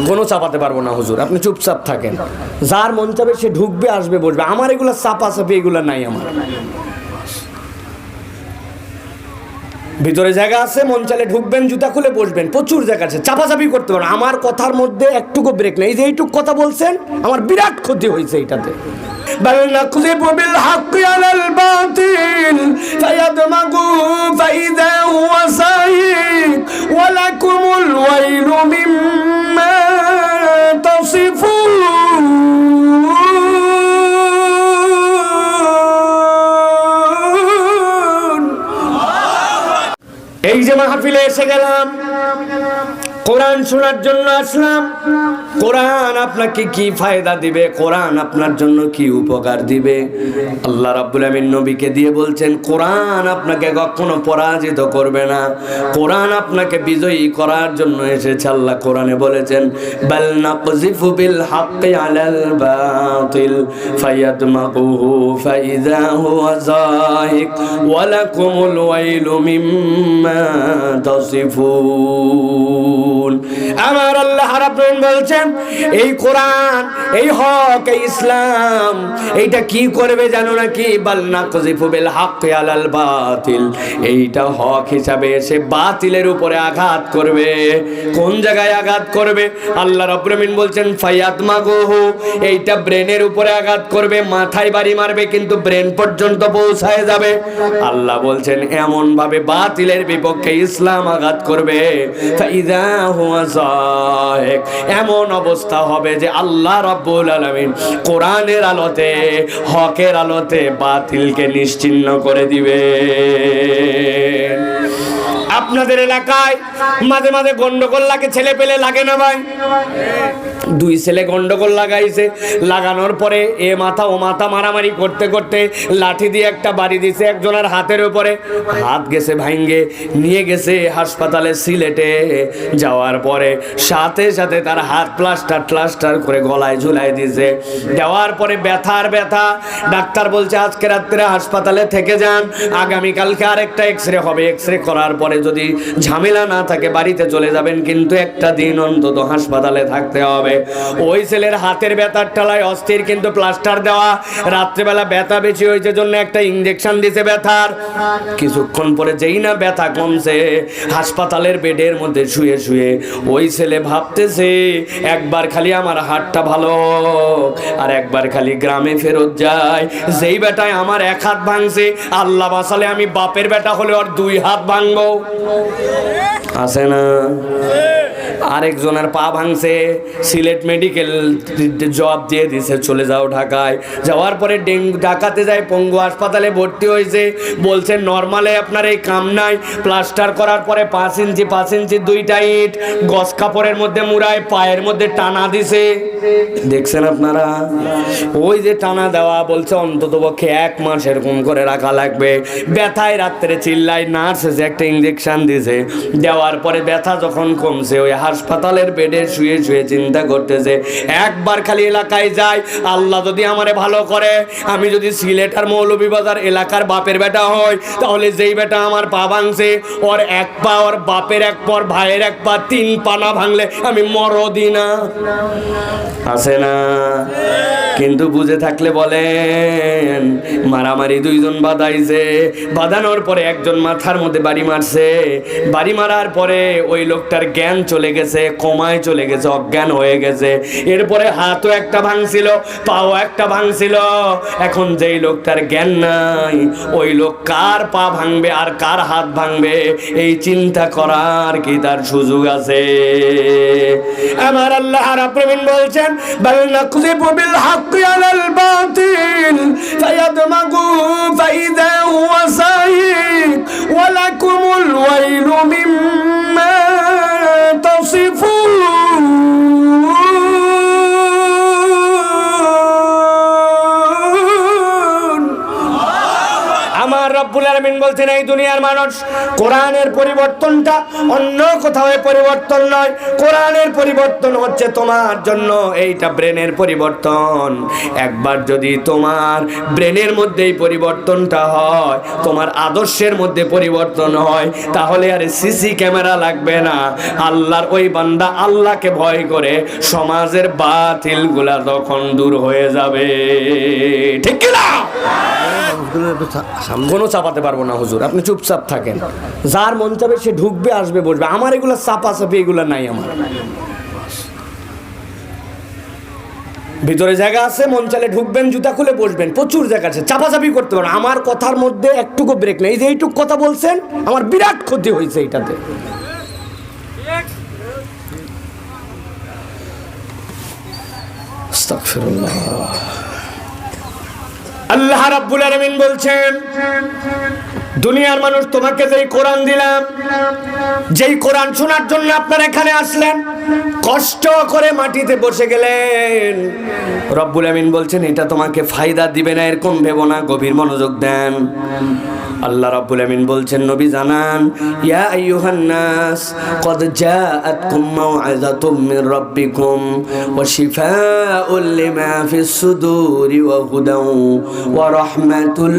কোনো চাপাতে পারবো না হুজুর, আপনি চুপচাপ থাকেন। যার মন চাবে সে ঢুকবে, আসবে, বসবে। আমার এগুলো চাপাচাপি এগুলো নাই। আমার ভিতরে জায়গা আছে, মন চাইলে ঢুকবেন, জুতা খুলে বসবেন, প্রচুর জায়গা আছে, চাপাচাপি করতে পারেন। আমার কথার মধ্যে একটুকু ব্রেক নেই। এই যে এইটুকু কথা বলছেন, আমার বিরাট ক্ষতি হয়েছে এইটাতে। بل نقذف بالحق على الباطل فيدمغه فإذا هو زاهق ولكم الويل مما تصفون এই যে মাহফিলে এসে গেলাম, কোরআন শোনার জন্য আসলাম। কোরআন আপনাকে কি ফায়দা দিবে, কোরআন আপনার জন্য কি উপকার দিবে, আল্লাহ রাব্বুল আমিন নবীকে দিয়ে বলছেন কোরআন আপনাকে কখনো পরাজিত করবে না, কোরআন আপনাকে বিজয়ী করার জন্য এসেছে। আল্লাহ কোরআনে বলেছেন বাল নাকযিফু বিল হাক্কি আলাল বাতিল ফায়াদমাগুহু ফাইযা হুয়া যাহিক ওয়া লাকুমুল ওয়াইলু মিম্মা তাসিফুন। আমার আল্লাহ রাব্বুল বলছেন এই কোরআন, এই হক, এই ইসলাম, এইটা কি করবে জানো নাকি? বাল নাকযিফু বিল হাক্কি আলাল বাতিল, এইটা হক হিসাবে এসে বাতিলের উপরে আঘাত করবে। কোন জায়গায় আঘাত করবে? আল্লাহ রাব্বুল আমিন বলছেন ফায়াদমাগুহু, এইটা ব্রেনের উপরে আঘাত করবে, মাথায় বাড়ি মারবে কিন্তু ব্রেন পর্যন্ত পৌঁছায় যাবে। আল্লাহ বলছেন এমন ভাবে বাতিলের বিপক্ষে ইসলাম আঘাত করবে, ফাইযা হুয়া যাহিক, এমন অবস্থা হবে যে আল্লাহ রাব্বুল আলামিন কোরআনের আলোতে, হকের আলোতে বাতিলকে নিশ্চিহ্ন করে দিবে। আপনাদের এলাকায় মাঝে মাঝে গন্ডগোল লাগে, ছেলে পেলে লাগে না ভাই? দুই ছেলে গন্ডগোল লাগাইছে, লাগানোর পরে এ মাথা ও মাথা মারামারি করতে করতে লাঠি দিয়ে একটা বাড়ি দিছে একজনের হাতের উপরে, হাত গেছে ভাঙ্গে, নিয়ে গেছে হাসপাতালে সিলেটে। যাওয়ার পরে সাথে সাথে তার হাত প্লাস্টার করে গলায় ঝুলাই দিছে। দেওয়ার পরে ব্যথার ব্যথা, ডাক্তার বলছে আজকে রাত্রে হাসপাতালে থেকে যান, আগামীকালকে আরেকটা এক্সরে হবে, এক্সরে করার পরে যদি ঝামেলা না থাকে বাড়িতে চলে যাবেন, কিন্তু একটা দিন অন্তত হাসপাতালে থাকতে হবে। ওই ছেলের হাতের ব্যথার ঠেলায় অস্থির, কিন্তু প্লাস্টার দেওয়া, রাত্রেবেলা ব্যথা বেশি হয়েছে জন্য একটা ইনজেকশন দিছে ব্যথার। কিছুক্ষণ পরে যেই না ব্যথা কমছে, হাসপাতালের বেডের মধ্যে শুয়ে শুয়ে ওই ছেলে ভাবতেছে একবার খালি আমার হাতটা ভালো আর একবার খালি গ্রামে ফেরত যায়। যেই বেটায় আমার এক হাত ভাঙছে, আল্লাহ বাঁচালে আমি বাপের বেটা হলে ওর দুই হাত ভাঙবো। আছে না? আরেকজনের পা ভাঙছে, সিলেট মেডিকেল জব দিয়ে দিছে, চলে যাও ঢাকায়। যাওয়ার পরে ঢাকাতে যায়, পঙ্গু হাসপাতালে ভর্তি হয়েছে। বলছে নর্মালে আপনার এই কাম নাই, প্লাস্টার করার পরে 5 ইঞ্চি 2টা ইট গস কাপড়ের মধ্যে মুড়ায় পায়ের মধ্যে টানা দিছে। দেখছেন আপনারা? ওই যে টানা দেওয়া, বলছে অন্তত পক্ষে 1 মাস এরকম করে রাখা লাগবে। ব্যথায় রাত্রে চিল্লাই, নার্স এসে একটা ইঞ্জেকশন দিছে। দেওয়ার পরে ব্যথা যখন কমছে, ওই হাসপাতালের বেডে শুয়ে শুয়ে চিন্তা করতেছে একবার খালি এলাকায় যাই, আল্লাহ যদি আমারে ভালো করে, আমি যদি সিলেট আর মৌলভীবাজার এলাকার বাপের বেটা হই, তাহলে যেই বেটা আমার পা ভাঙছে ওর 1 পা, ওর বাপের 1 পা, ভাইয়ের 1 পা, 3 পা না ভাঙলে আমি মরদি না। আছে না? কিন্তু বুঝে থাকলে বলেন, মারামারি 2 জন বাঁধাইছে, বাঁধানোর পরে একজন মাথার মধ্যে বাড়ি মারছে, বাড়ি মারার পরে ওই লোকটার জ্ঞান চলে গেছে, কমায় চলে গেছে, অজ্ঞান হয়ে গেছে। এরপরে হাতও একটা ভাঙছিল, পাও একটা ভাঙছিল। এখন যেই লোকটার জ্ঞান নাই, ওই লোক কার পা ভাঙবে আর কার হাত ভাঙবে এই চিন্তা করার কি তার সুযোগ আছে? আমার আল্লাহ রাব্বুল আমিন বলছেন বাল নাকযিফু বিল হাক্কি আলাল বাতিল ফায়াদমাগু ফাইযা হুয়া যাহিক ওয়া লাকুমুল ওয়াইলু মিম্মা তাসিফুন। আমার রাব্বুল আলামিন বলছেন এই দুনিয়ার মানুষ কোরআনের পরিবর্তনটা অন্য কোথাও পরিবর্তন নয়, কোরআনের পরিবর্তন হচ্ছে তোমার জন্য এইটা ব্রেনের পরিবর্তন। একবার যদি তোমার ব্রেনের মধ্যেই পরিবর্তনটা হয়, তোমার আদর্শের মধ্যে পরিবর্তন হয়, তাহলে আর সিসি ক্যামেরা লাগবে না। আল্লাহর ওই বান্দা আল্লাহকে ভয় করে সমাজের বাতিলগুলা তখন দূর হয়ে যাবে। ঠিক কি না? কোনো চাপাতে পারবো না হুজুর, আপনি চুপচাপ থাকেন। যার মন চাবে সে ঢুকবে, আসবে, বসবে। আমার এগুলো চাপাচাপি এগুলো নাই। আমার ভিতরে জায়গা আছে, মন চালে ঢুকবেন, জুতা খুলে বসবেন, প্রচুর জায়গা আছে, চাপাচাপি করতে পারেন। আমার কথার মধ্যে একটুকু ব্রেক নেই। এই যে এইটুকু কথা বলছেন, আমার বিরাট ক্ষতি হয়েছে এইটাতে। আস্তাগফিরুল্লাহ। আল্লাহ রাব্বুল আলামিন বলছেন দুনিয়ার মানুষ তোমাকে যেই কোরআন দিলাম, যেই কোরআন শোনার জন্য আপনারা এখানে আসলেন, কষ্ট করে মাটিতে বসে গেলেন, রব্বুল আমিন বলছেন এটা তোমাকে ফায়দা দিবে না এরকম ভেবো না, গভীর মনোযোগ দেন। আল্লাহ রাব্বুল আমিন বলছেন নবী জানান, ইয়া আইয়ুহান নাস ক্বাদ জাআতকুম মাউইযাতুম মির রাব্বিকুম ওয়া শিফাউল লিমা ফিস সুদুরি ওয়া হুদাও ওয়া রাহমাতুল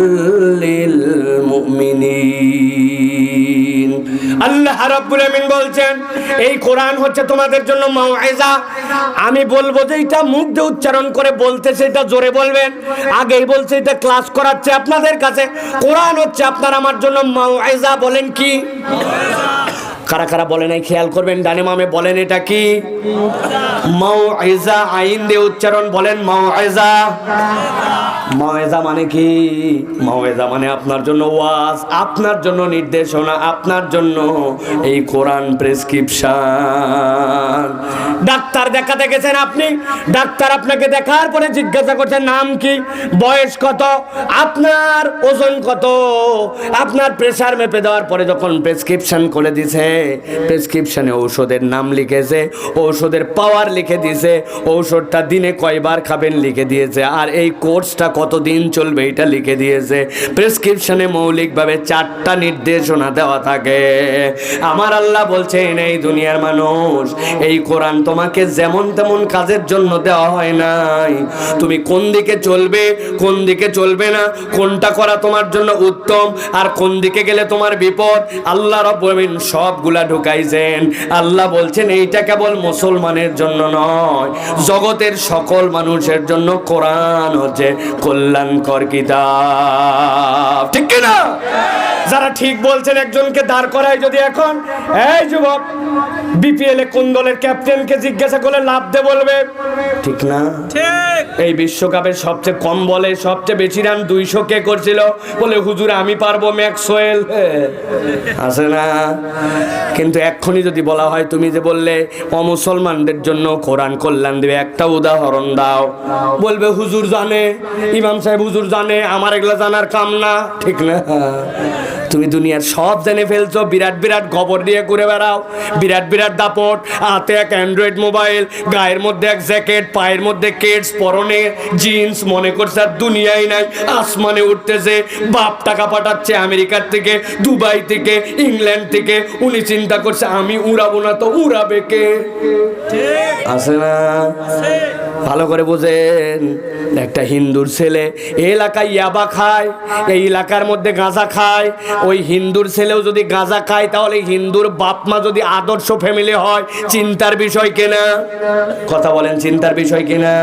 লিল মুমিনিন। আল্লাহ রাব্বুল আমিন বলছেন এই কোরআন হচ্ছে তোমাদের জন্য মাউইজা। আমি বলবো যে এটা মুখ দিয়ে উচ্চারণ করে বলতে, সেটা জোরে বলবেন। আগেই বলছে এটা ক্লাস করাচ্ছে আপনাদের কাছে। কোরআন হচ্ছে আপনার আমার জন্য মাউইজা। বলেন কি? কারা কারা বলে নাই খেয়াল করবেন, ডানে মামে বলেন এটা কি? মাউইজা। আইন দিয়ে উচ্চারণ বলেন মাউইজা। মাউইজা মানে কি? মাউইজা মানে আপনার জন্য ওয়াজ, আপনার জন্য নির্দেশনা, আপনার জন্য এই কোরআন প্রেসক্রিপশন। ডাক্তার দেখাতে গেছেন আপনি, ডাক্তার আপনাকে দেখার পরে জিজ্ঞাসা করছেন নাম কি, বয়স কত, আপনার ওজন কত, আপনার প্রেসার মেপে দেওয়ার পরে যখন প্রেসক্রিপশন করে দিছে, প্রেসক্রিপশনে ঔষধের নাম লিখেছে, ঔষধের পাওয়ার লিখে দিয়েছে, ঔষধটা দিনে কয়বার খাবেন লিখে দিয়েছে, আর এই কোর্সটা কতদিন চলবে এটা লিখে দিয়েছে। প্রেসক্রিপশনে মৌলিকভাবে 4টা নির্দেশনা দেওয়া থাকে। আমার আল্লাহ বলছেন এই দুনিয়ার মানুষ এই কোরআন তোমাকে যেমন তেমন কাজের জন্য দেওয়া হয় নাই। তুমি কোন দিকে চলবে, কোন দিকে চলবে না, কোনটা করা তোমার জন্য উত্তম, আর কোন দিকে গেলে তোমার বিপদ, আল্লাহ রাব্বুল আমিন সবগুলা ঢুকাইছেন। আল্লাহ বলছেন এইটা কেবল মুসলমানের জন্য নয়, জগতের সকল মানুষের জন্য কোরআন হচ্ছে কল্যাণকর কিতাব। ঠিক কি না? যারা ঠিক বলছেন একজনকে দাঁড় করায় যদি এখন, এই যুবক বিপিএল এ কোন দলের ক্যাপ্টেনকে জিজ্ঞাসা করলে লাভ দে বলবে, ঠিক না? ঠিক। এই বিশ্বকাপের সবচেয়ে কম বলে সবচেয়ে বেশি রান 200 কে করছিল? বলে হুজুর আমি পারবো, ম্যাক্সওয়েল আছে না? কিন্তু এক্ষুনি যদি বলা হয় তুমি যে বললে অমুসলমানদের জন্য কোরআন কল্যাণ দেবে, একটা উদাহরণ দাও, বলবে হুজুর জানে, ইমাম সাহেব হুজুর জানে, আমার এগুলা জানার কাম না। ঠিক না? তুমি দুনিয়ার সব জেনে ফেলছো, বিরাট বিরাট খবর নিয়ে ঘুরে বেড়াও, বিরাট বিরাট দাপট, হাতে এক অ্যান্ড্রয়েড মোবাইল, গায়ের মধ্যে এক জ্যাকেট, পায়ের মধ্যে কেটস, পরনে জিন্স, মনে করছে আর দুনিয়ায় নাই, আসমানে উঠতেছে, বাপ টাকা পাঠাচ্ছে আমেরিকার থেকে, দুবাই থেকে, ইংল্যান্ড থেকে, উনি চিন্তা করছে আমি উড়াবো না তো উড়াবে কে? আছে না? ভালো করে বোঝেন, একটা হিন্দুর ছেলে এলাকায় ইয়াবা খায়, এই এলাকার মধ্যে গাঁজা খায়, ওই হিন্দুর ছেলেও যদি গাঁজা খায় তাহলে হিন্দুর বাপ মা যদি আদর্শ ফ্যামিলি হয়, চিন্তার বিষয় কিনা? কথা বলেন, চিন্তার বিষয় কিনা?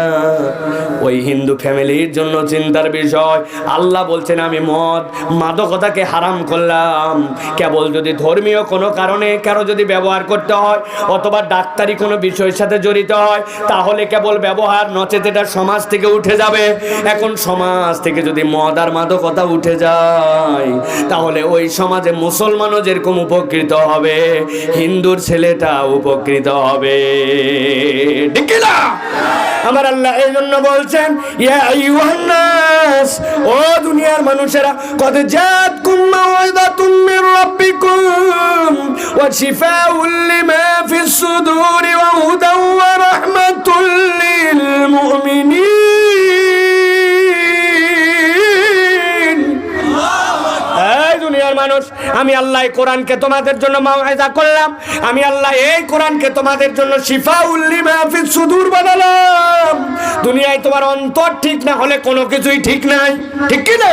ওই হিন্দু ফ্যামিলির জন্য চিন্তার বিষয়। আল্লাহ বলছেন আমি মদ মাদকতাকে হারাম করলাম কেবল যদি ধর্মীয় কোনো কারণে কারো যদি ব্যবহার করতে হয় অথবা ডাক্তারি কোনো বিষয়ের সাথে জড়িত হয় তাহলে কেবল ব্যবহার, নচেত এটা সমাজ থেকে উঠে যাবে। এখন সমাজ থেকে যদি মদ আর মাদকতা উঠে যায় তাহলে ওই সমাজে মুসলমানও যেরকম উপকৃত হবে, হিন্দুর ছেলেটা উপকৃত হবে। ঠিক না? আমার আল্লাহ এই জন্য বলছেন ইয়া আইয়ুহান নাস, ও দুনিয়ার মানুষেরা, কদ জাআতকুম মাউইযাতুম মির রাব্বিকুম ওয়া শিফাউল লিমা ফিস সুদুরি ওয়া হুদাও ওয়া রাহমাতুল লিল মুমিনিন। বয়স। আমি আল্লাহ এই কোরআনকে তোমাদের জন্য মাউইজা করলাম, আমি আল্লাহ এই কোরআনকে তোমাদের জন্য শিফাউল লিমা ফিস সুদূর বানালাম। দুনিয়ায় তোমার অন্তর ঠিক না হলে কোনো কিছুই ঠিক নাই, ঠিক কি না?